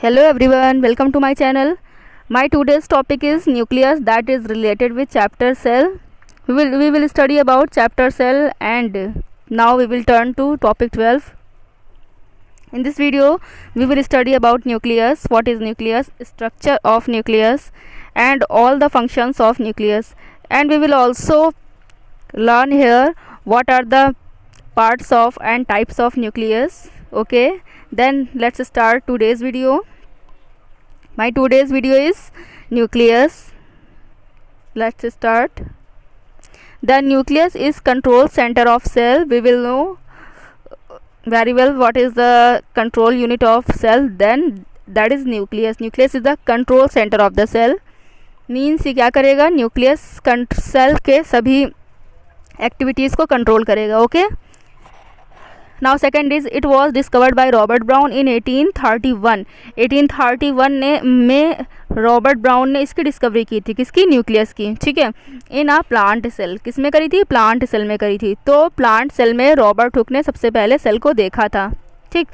Hello everyone, welcome to my channel. My today's topic is nucleus, that is related with chapter cell. We will study about chapter cell, and now we will turn to topic 12. In this video we will study about nucleus, what is nucleus, structure of nucleus and all the functions of nucleus, and we will also learn here what are the parts of and types of nucleus. Okay, then let's start today's video. My today's video is nucleus. Let's start. The nucleus is control center of cell. We will know very well what is the control unit of cell. Then that is nucleus. Nucleus is the control center of the cell. Means ये क्या करेगा, nucleus cell के सभी activities को control करेगा. Okay. Now second is it was discovered by Robert brown इन 1831. 1831 में Robert brown ने इसकी डिस्कवरी की थी. किसकी? न्यूक्लियस की. ठीक है. इन अ प्लांट सेल. किस में करी थी? प्लांट सेल में करी थी. तो प्लांट सेल में रॉबर्ट हुक ने सबसे पहले सेल को देखा था. ठीक.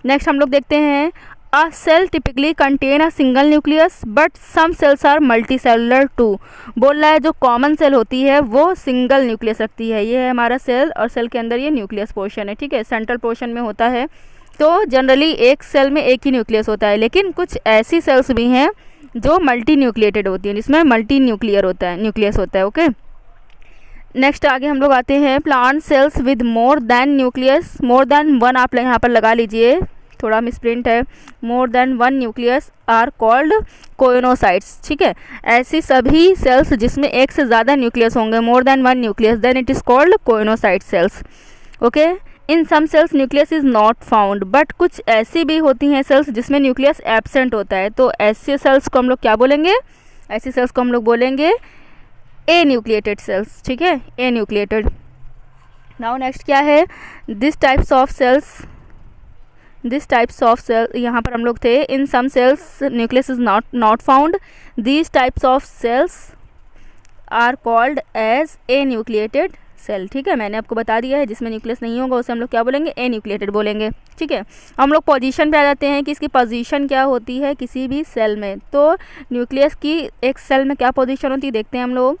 नेक्स्ट हम लोग देखते हैं, a cell typically contain a single nucleus but some cells are multicellular too. बोल रहा है जो कॉमन सेल होती है वो सिंगल न्यूक्लियस रखती है. ये है हमारा सेल और सेल के अंदर ये न्यूक्लियस पोर्शन है. ठीक है. सेंट्रल पोर्शन में होता है. तो जनरली एक सेल में एक ही न्यूक्लियस होता है, लेकिन कुछ ऐसी सेल्स भी हैं जो मल्टी न्यूक्लिएटेड होती हैं, जिसमें मल्टी न्यूक्लियर होता है, न्यूक्लियस होता है. ओके. नेक्स्ट आगे हम लोग आते हैं, plant cells with more than nucleus. More than one आप यहाँ पर लगा लीजिए, थोड़ा मिसप्रिंट है. More than one nucleus are called coenocytes. ठीक है. ऐसी सभी सेल्स जिसमें एक से ज़्यादा न्यूक्लियस होंगे, more than one nucleus, then it is called coenocyte cells. Okay. In some cells nucleus is not found, but कुछ ऐसी भी होती हैं सेल्स जिसमें न्यूक्लियस एब्सेंट होता है. तो ऐसे सेल्स को हम लोग क्या बोलेंगे? ऐसी सेल्स को हम लोग बोलेंगे ए न्यूक्लिएटेड सेल्स. ठीक है. ए न्यूक्लिएटेड. नाउ नेक्स्ट क्या है, दिस टाइप्स ऑफ सेल. यहाँ पर हम लोग थे, in some cells nucleus is not found. These types of cells are called as anucleated cell. ठीक है. मैंने आपको बता दिया है, जिसमें न्यूक्लियस नहीं होगा उसे हम लोग क्या बोलेंगे? ए न्यूक्लिएटेड बोलेंगे. ठीक है. हम लोग पोजीशन पे आ जाते हैं कि इसकी पोजीशन क्या होती है किसी भी सेल में. तो न्यूक्लियस की एक सेल में क्या पोजीशन होती है देखते हैं हम लोग.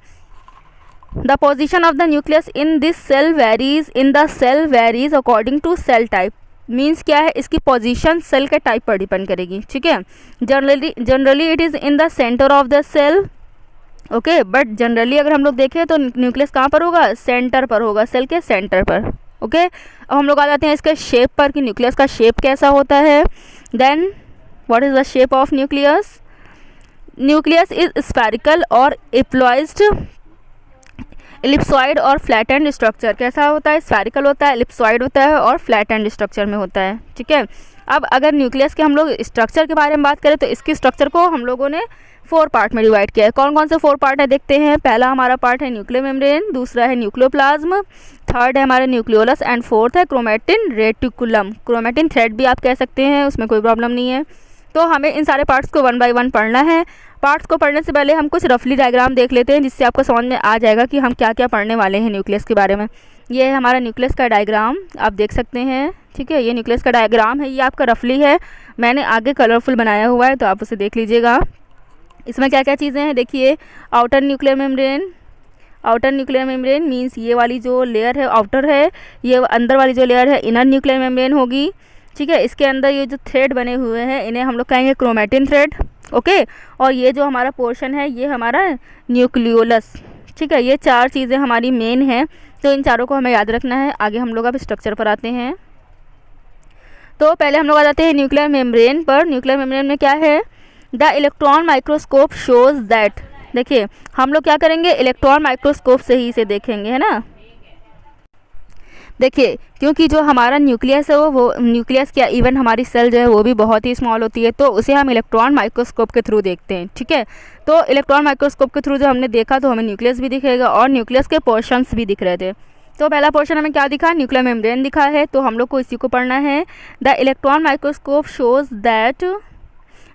The position of the nucleus in this cell varies according to cell type. Means क्या है, इसकी पोजीशन सेल के टाइप पर डिपेंड करेगी. ठीक है. Generally it is in the centre of the cell. Okay. But generally अगर हम लोग देखें तो न्यूक्लियस कहाँ पर होगा? सेंटर पर होगा, सेल के सेंटर पर. ओके. अब हम लोग आ जाते हैं इसके शेप पर कि न्यूक्लियस का शेप कैसा होता है. Then what is the shape of nucleus? Nucleus is spherical और एलिप्सॉइड और फ्लैटेंड स्ट्रक्चर. कैसा होता है? स्फेरिकल होता है, एलिप्सॉइड होता है और फ्लैटेंड स्ट्रक्चर में होता है. ठीक है. अब अगर न्यूक्लियस के हम लोग स्ट्रक्चर के बारे में बात करें तो इसकी स्ट्रक्चर को हम लोगों ने 4 पार्ट में डिवाइड किया है. कौन कौन से 4 पार्ट है देखते हैं. पहला हमारा पार्ट है न्यूक्लियर मेम्ब्रेन, दूसरा है न्यूक्लियोप्लाज्म, थर्ड है हमारा न्यूक्लियोलस एंड फोर्थ है क्रोमैटिन रेटिकुलम. क्रोमैटिन थ्रेड भी आप कह सकते हैं, उसमें कोई प्रॉब्लम नहीं है. तो हमें इन सारे पार्ट्स को 1 बाय 1 पढ़ना है. पार्ट्स को पढ़ने से पहले हम कुछ रफली डायग्राम देख लेते हैं, जिससे आपको समझ में आ जाएगा कि हम क्या क्या पढ़ने वाले हैं न्यूक्लियस के बारे में. ये है हमारा न्यूक्लियस का डायग्राम, आप देख सकते हैं. ठीक है. ये न्यूक्लियस का डायग्राम है, ये आपका रफली है. मैंने आगे कलरफुल बनाया हुआ है, तो आप उसे देख लीजिएगा. इसमें क्या क्या चीज़ें हैं देखिए. आउटर न्यूक्लियर मेम्ब्रेन मीन्स ये वाली जो लेयर है आउटर है, ये अंदर वाली जो लेयर है इनर न्यूक्लियर मेम्ब्रेन होगी. ठीक है. इसके अंदर ये जो थ्रेड बने हुए हैं इन्हें हम लोग कहेंगे क्रोमैटिन थ्रेड. ओके. और ये जो हमारा पोर्शन है ये हमारा न्यूक्लियोलस. ठीक है. ये 4 चीज़ें हमारी मेन हैं, तो इन चारों को हमें याद रखना है. आगे हम लोग अब स्ट्रक्चर पर आते हैं. तो पहले हम लोग आ जाते हैं न्यूक्लियर मेम्ब्रेन पर. न्यूक्लियर मेम्ब्रेन में क्या है, the electron microscope shows that. देखिए हम लोग क्या करेंगे, इलेक्ट्रॉन माइक्रोस्कोप से ही इसे देखेंगे, है ना. देखिए क्योंकि जो हमारा न्यूक्लियस है वो न्यूक्लियस क्या, इवन हमारी सेल जो है वो भी बहुत ही स्मॉल होती है, तो उसे हम इलेक्ट्रॉन माइक्रोस्कोप के थ्रू देखते हैं. ठीक है. तो इलेक्ट्रॉन माइक्रोस्कोप के थ्रू जो हमने देखा तो हमें न्यूक्लियस भी दिखेगा और न्यूक्लियस के पोर्शंस भी दिख रहे थे. तो पहला पोर्शन हमें क्या दिखा? न्यूक्लियर मेम्ब्रेन दिखा है, तो हम लोग को इसी को पढ़ना है. The electron microscope shows that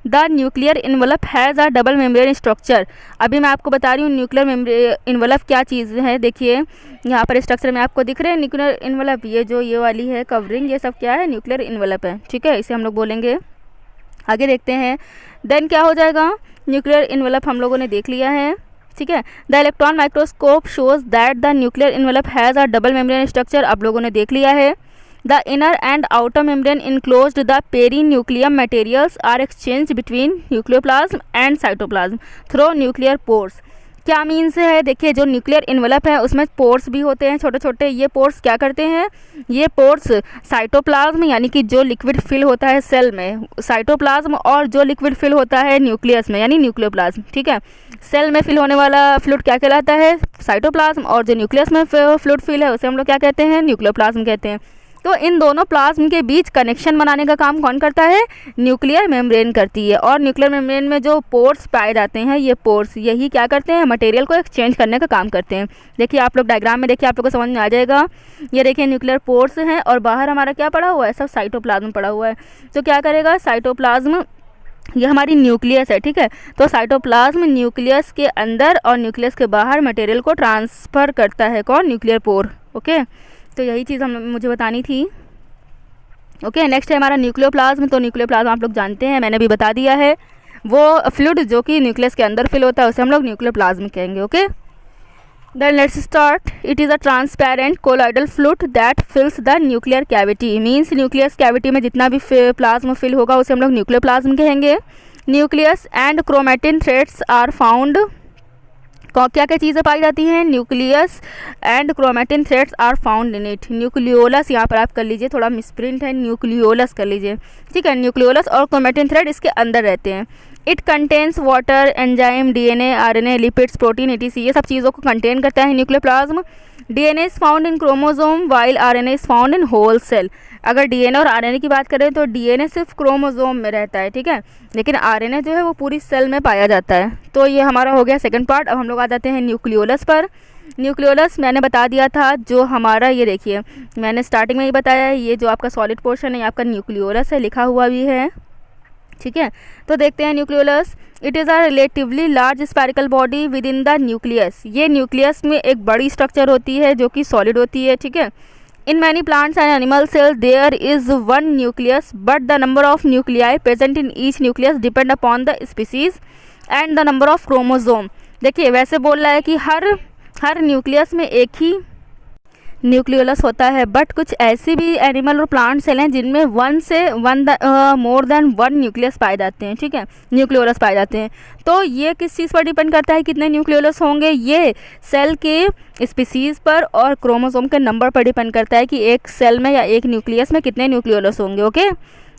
the nuclear envelope has a double membrane structure. अभी मैं आपको बता रही हूँ न्यूक्लियर इन्वलप क्या चीज़ है. देखिए यहाँ पर स्ट्रक्चर में आपको दिख रहे हैं न्यूक्लियर इन्वलप, ये जो ये वाली है कवरिंग, ये सब क्या है? न्यूक्लियर इन्वलप है. ठीक है. इसे हम लोग बोलेंगे आगे देखते हैं। देन क्या हो जाएगा, न्यूक्लियर इन्वेलप हम लोगों ने देख लिया है, ठीक है। The electron microscope shows that the nuclear envelope has a double membrane structure, आप लोगों ने देख लिया है। The inner and outer membrane enclosed the perinuclear materials are exchange between nucleoplasm and cytoplasm through nuclear pores. क्या means है, देखिए जो न्यूक्लियर इन्वेलप है उसमें पोर्स भी होते हैं छोटे छोटे। ये पोर्स क्या करते हैं, ये पोर्स साइटोप्लाज्म यानी कि जो लिक्विड फिल होता है सेल में, साइटोप्लाज्म, और जो लिक्विड फिल होता है न्यूक्लियस में यानी न्यूक्लियोप्लाज्म, ठीक है। सेल में फिल होने वाला फ्लूइड क्या कहलाता है, साइटोप्लाज्म, और जो न्यूक्लियस में फ्लूइड फिल है उसे हम लोग क्या कहते हैं, न्यूक्लियोप्लाज्म कहते हैं। तो इन दोनों प्लाज्म के बीच कनेक्शन बनाने का काम कौन करता है, न्यूक्लियर मेम्ब्रेन करती है। और न्यूक्लियर मेम्ब्रेन में जो पोर्स पाए जाते हैं, ये पोर्स यही क्या करते हैं, मटेरियल को एक्सचेंज करने का काम करते हैं। देखिए आप लोग डायग्राम में देखिए, आप लोग को समझ में आ जाएगा। ये देखिए न्यूक्लियर पोर्स हैं और बाहर हमारा क्या पड़ा हुआ है, सब साइटोप्लाज्म पड़ा हुआ है। तो क्या करेगा साइटोप्लाज्म, ये हमारी न्यूक्लियस है, ठीक है। तो साइटोप्लाज्म न्यूक्लियस के अंदर और न्यूक्लियस के बाहर मटेरियल को ट्रांसफ़र करता है, कौन, न्यूक्लियर पोर, ओके। तो यही चीज़ मुझे बतानी थी, ओके। नेक्स्ट है हमारा न्यूक्लियोप्लाज्म। तो न्यूक्लियोप्लाज्म आप लोग जानते हैं, मैंने भी बता दिया है, वो फ्लूइड जो कि न्यूक्लियस के अंदर फिल होता है उसे हम लोग न्यूक्लियोप्लाज्म कहेंगे, okay. Then let's start. It is a transparent colloidal fluid that fills the nuclear cavity. Means nucleus cavity में जितना भी प्लाज्म फिल होगा उसे हम लोग न्यूक्लियोप्लाज्म कहेंगे। Nucleus and chromatin threads are found, क्या क्या चीज़ें पाई जाती हैं, nucleus and chromatin threads are found in it. Nucleolus यहाँ पर आप कर लीजिए, थोड़ा मिसप्रिंट है, न्यूक्लियोलस कर लीजिए, ठीक है। न्यूक्लियोलस और क्रोमैटिन थ्रेड इसके अंदर रहते हैं। It contains water, enzyme, DNA, RNA, lipids, protein, etc, ये सब चीज़ों को कंटेन करता है nucleoplasm. DNA is found in chromosome while RNA is found in whole cell. अगर डीएनए और आरएनए की बात करें तो डीएनए सिर्फ क्रोमोसोम में रहता है, ठीक है, लेकिन आरएनए जो है वो पूरी सेल में पाया जाता है। तो ये हमारा हो गया सेकंड पार्ट। अब हम लोग आ जाते हैं न्यूक्लियोलस पर। न्यूक्लियोलस मैंने बता दिया था, जो हमारा ये देखिए मैंने स्टार्टिंग में ही बताया है, ये जो आपका सॉलिड पोर्शन है ये आपका न्यूक्लियोलस है, लिखा हुआ भी है, ठीक है। तो देखते हैं nucleolus. It is a relatively large spherical body with in the nucleus. ये न्यूक्लियस में एक बड़ी स्ट्रक्चर होती है जो कि सॉलिड होती है, ठीक है। In many plants and animal cell there is one nucleus but the number of nuclei present in each nucleus depend upon the species and the number of chromosome. देखिए वैसे बोल रहा है कि हर न्यूक्लियस में एक ही न्यूक्लियोलस होता है, बट कुछ ऐसी भी एनिमल और प्लांट सेल हैं जिनमें मोर देन वन न्यूक्लियस पाए जाते हैं, ठीक है, न्यूक्लियोलस पाए जाते हैं। तो ये किस चीज़ पर डिपेंड करता है कितने न्यूक्लियोलस होंगे, ये सेल के स्पीसीज़ पर और क्रोमोसोम के नंबर पर डिपेंड करता है कि एक सेल में या एक न्यूक्लियस में कितने न्यूक्लियोलस होंगे, ओके।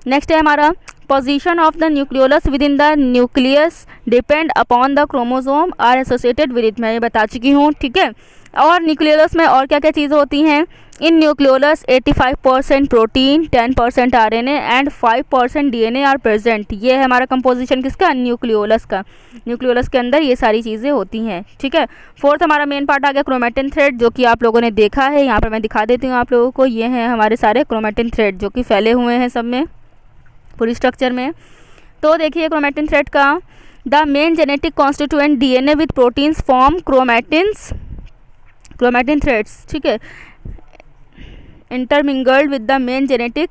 नेक्स्ट है हमारा position of the nucleolus within the nucleus depend upon the chromosome are associated with it, मैं ये बता चुकी हूँ, ठीक है। और न्यूक्लियोलस में और क्या क्या चीज़ें होती हैं, in nucleolus 85% protein, 10% RNA and 5% DNA are present. ये है हमारा कंपोजिशन किसका, न्यूक्लियोलस का। न्यूक्लियोलस के अंदर ये सारी चीज़ें होती हैं, ठीक है। फोर्थ हमारा मेन पार्ट आ गया क्रोमैटिन थ्रेड, जो कि आप लोगों ने देखा है, यहाँ पर मैं दिखा देती हूँ आप लोगों को। ये हैं हमारे सारे क्रोमैटिन थ्रेड जो कि फैले हुए हैं सब में, पूरी स्ट्रक्चर में। तो देखिए क्रोमैटिन थ्रेड का, the main genetic constituent DNA with proteins form chromatin threads, ठीक है, intermingled with the main genetic.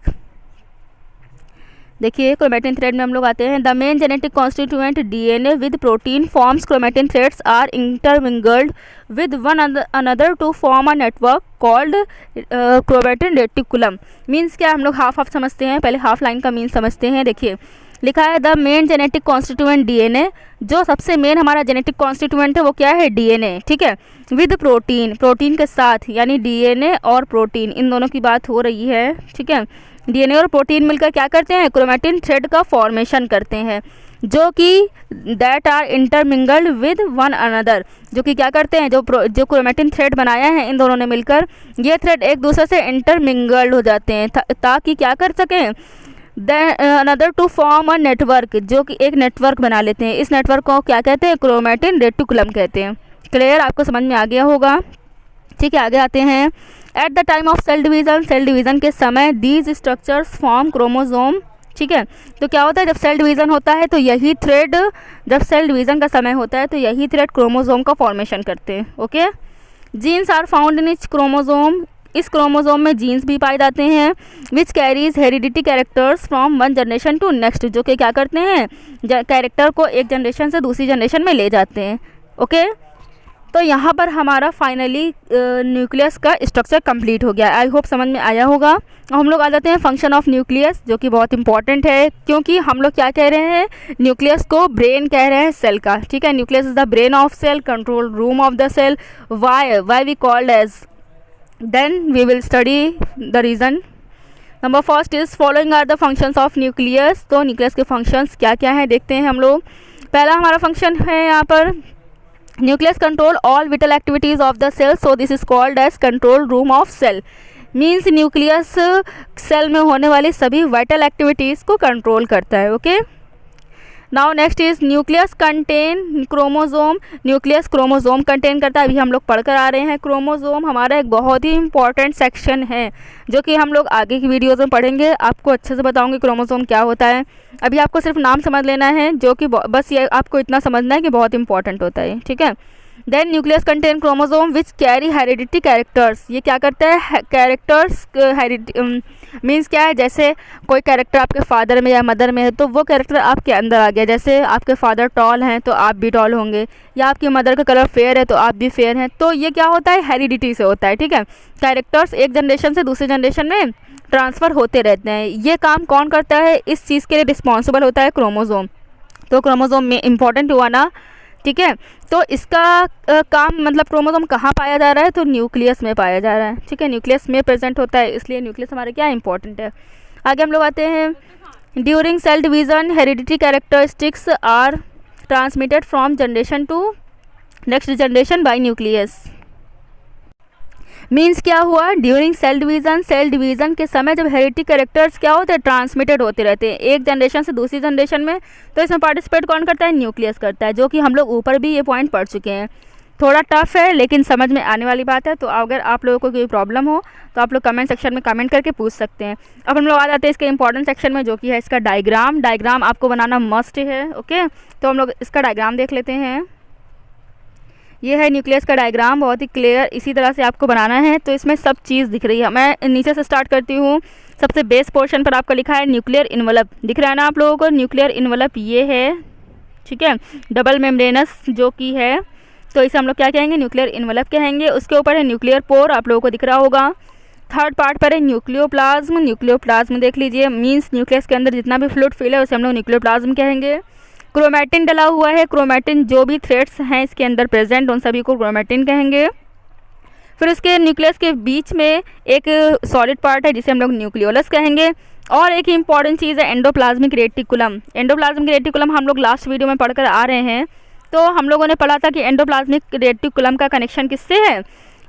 देखिए क्रोमैटिन थ्रेड में हम लोग आते हैं। The main genetic constituent DNA with protein forms chromatin threads are intermingled with one another to form a network called chromatin reticulum. Means क्या, हम लोग हाफ समझते हैं, पहले हाफ लाइन का मीन समझते हैं। देखिए लिखा है the main genetic constituent DNA, जो सबसे मेन हमारा जेनेटिक कॉन्स्टिट्यूएंट है वो क्या है, डीएनए, ठीक है, विद प्रोटीन के साथ, यानी डीएनए और प्रोटीन इन दोनों की बात हो रही है, ठीक है। डीएनए और प्रोटीन मिलकर क्या करते हैं, क्रोमैटिन थ्रेड का फॉर्मेशन करते हैं, जो कि that are intermingled with one another, जो कि क्या करते हैं, जो क्रोमैटिन थ्रेड बनाया है इन दोनों ने मिलकर, ये थ्रेड एक दूसरे से इंटरमिंगल्ड हो जाते हैं ताकि क्या कर सकें, another to form a network, जो कि एक नेटवर्क बना लेते हैं। इस नेटवर्क को क्या कहते हैं, क्रोमैटिन रेटिकुलम कहते हैं। क्लियर, आपको समझ में आ गया होगा, ठीक है। आगे आते हैं। At the time of cell division के समय दीज स्ट्रक्चर्स फॉर्म क्रोमोसोम, ठीक है। तो क्या होता है, जब सेल डिवीज़न होता है तो यही थ्रेड, जब सेल डिवीज़न का समय होता है तो यही थ्रेड क्रोमोसोम का फॉर्मेशन करते हैं, okay. Genes are found in each chromosome इस क्रोमोसोम में जीन्स भी पाए जाते हैं which carries heredity characters from one generation to next, जो कि क्या करते हैं कैरेक्टर को एक जनरेशन से दूसरी जनरेशन में ले जाते हैं। ओके, तो यहाँ पर हमारा फाइनली न्यूक्लियस का स्ट्रक्चर कंप्लीट हो गया। आई होप समझ में आया होगा। हम लोग आ जाते हैं फंक्शन ऑफ न्यूक्लियस, जो कि बहुत इंपॉर्टेंट है, क्योंकि हम लोग क्या कह रहे हैं, न्यूक्लियस को ब्रेन कह रहे हैं सेल का। ठीक है, nucleus is the brain of cell, control room of the cell. Why we called as, then we will study the reason. Number first is following are the functions of nucleus. तो nucleus के functions क्या क्या हैं देखते हैं हम लोग। पहला हमारा फंक्शन है यहाँ पर nucleus control all vital activities of the cell, so this is called as control room of cell. Means nucleus cell में होने वाली सभी वाइटल एक्टिविटीज़ को कंट्रोल करता है। Okay, now next is nucleus contain chromosome. Nucleus chromosome contain करता है, अभी हम लोग पढ़कर आ रहे हैं। क्रोमोसोम हमारा एक बहुत ही इंपॉर्टेंट सेक्शन है, जो कि हम लोग आगे की वीडियोज़ में पढ़ेंगे। आपको अच्छे से बताऊंगी क्रोमोसोम क्या होता है। अभी आपको सिर्फ नाम समझ लेना है, जो कि बस ये आपको इतना समझना है कि बहुत इंपॉर्टेंट होता है। ठीक है, then nucleus contain chromosome which carry heredity characters. ये क्या करता है, कैरेक्टर्स मीन्स क्या है, जैसे कोई कैरेक्टर आपके फादर में या मदर में है तो वो कैरेक्टर आपके अंदर आ गया। जैसे आपके फादर टॉल हैं तो आप भी टॉल होंगे, या आपकी मदर का कलर फेयर है तो आप भी फेयर हैं। तो ये क्या होता है, हेरिडिटी से होता है। ठीक है, कैरेक्टर्स एक जनरेशन से दूसरी जनरेशन में ट्रांसफ़र होते रहते हैं। ये काम कौन करता है, इस चीज़ के लिए रिस्पॉन्सिबल होता है क्रोमोसोम। तो क्रोमोसोम में इंपॉर्टेंट हुआ ना। ठीक है, तो इसका काम मतलब क्रोमोसोम कहाँ पाया जा रहा है, तो न्यूक्लियस में पाया जा रहा है। ठीक है, न्यूक्लियस में प्रेजेंट होता है, इसलिए न्यूक्लियस हमारे क्या इंपॉर्टेंट है। आगे हम लोग आते हैं, during cell division heredity characteristics are transmitted from generation to next generation by nucleus. Means क्या हुआ, ड्यूरिंग सेल डिवीज़न के समय जब हेरिडिटी कैरेक्टर्स क्या होते हैं, ट्रांसमिटेड होते रहते हैं एक जनरेशन से दूसरी जनरेशन में, तो इसमें पार्टिसिपेट कौन करता है, न्यूक्लियस करता है, जो कि हम लोग ऊपर भी ये पॉइंट पढ़ चुके हैं। थोड़ा टफ है लेकिन समझ में आने वाली बात है। तो अगर आप लोगों को कोई प्रॉब्लम हो तो आप लोग कमेंट सेक्शन में कमेंट करके पूछ सकते हैं। अब हम लोग आ जाते हैं इसके इंपॉर्टेंट सेक्शन में, जो कि है इसका डायग्राम आपको बनाना मस्ट है। ओके, तो हम लोग इसका डायग्राम देख लेते हैं। ये है न्यूक्लियस का डायग्राम, बहुत ही क्लियर इसी तरह से आपको बनाना है। तो इसमें सब चीज़ दिख रही है। मैं नीचे से स्टार्ट करती हूँ। सबसे बेस पोर्शन पर आपका लिखा है न्यूक्लियर इन्वलप, दिख रहा है ना आप लोगों को, न्यूक्लियर इन्वलप ये है। ठीक है, डबल मेम्ब्रेनस जो कि है, तो इसे हम लोग क्या कहेंगे, न्यूक्लियर इन्वलप कहेंगे। उसके ऊपर है न्यूक्लियर पोर, आप लोगों को दिख रहा होगा। थर्ड पार्ट पर है न्यूक्लियोप्लाज्म देख लीजिए, मीन्स न्यूक्लियस के अंदर जितना भी फ्लूइड फिल है उसे हम लोग न्यूक्लियोप्लाज्म कहेंगे। क्रोमैटिन डला हुआ है, क्रोमैटिन जो भी थ्रेड्स हैं इसके अंदर प्रेजेंट उन सभी को क्रोमैटिन कहेंगे। फिर इसके न्यूक्लियस के बीच में एक सॉलिड पार्ट है जिसे हम लोग न्यूक्लियोलस कहेंगे। और एक इंपॉर्टेंट चीज़ है एंडोप्लाज्मिक रेटिकुलम। एंडोप्लाज्मिक रेटिकुलम हम लोग लास्ट वीडियो में पढ़कर आ रहे हैं। तो हम लोगों ने पढ़ा था कि एंडोप्लाज्मिक रेटिकुलम का कनेक्शन किससे है,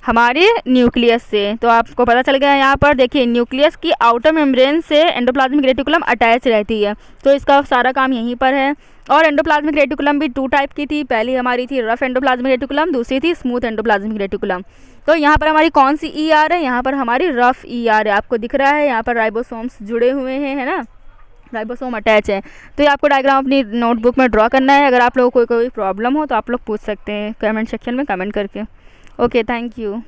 हमारे न्यूक्लियस से। तो आपको पता चल गया यहाँ पर देखिए, न्यूक्लियस की आउटर मेम्ब्रेन से एंडोप्लाज्मिक रेटिकुलम अटैच रहती है, तो इसका सारा काम यहीं पर है। और एंडोप्लाज्मिक रेटिकुलम भी 2 टाइप की थी, पहली हमारी थी रफ एंडोप्लाज्मिक रेटिकुलम, दूसरी थी स्मूथ एंडोप्लाज्मिक रेटिकुलम। तो यहाँ पर हमारी कौन सी ER है, यहाँ पर हमारी रफ ER है, आपको दिख रहा है। यहाँ पर राइबोसोम्स जुड़े हुए हैं, है ना, राइबोसोम अटैच है। तो ये आपको डायग्राम अपनी नोटबुक में ड्रॉ करना है। अगर आप लोगों को कोई प्रॉब्लम हो तो आप लोग पूछ सकते हैं कमेंट सेक्शन में कमेंट करके। Okay, thank you.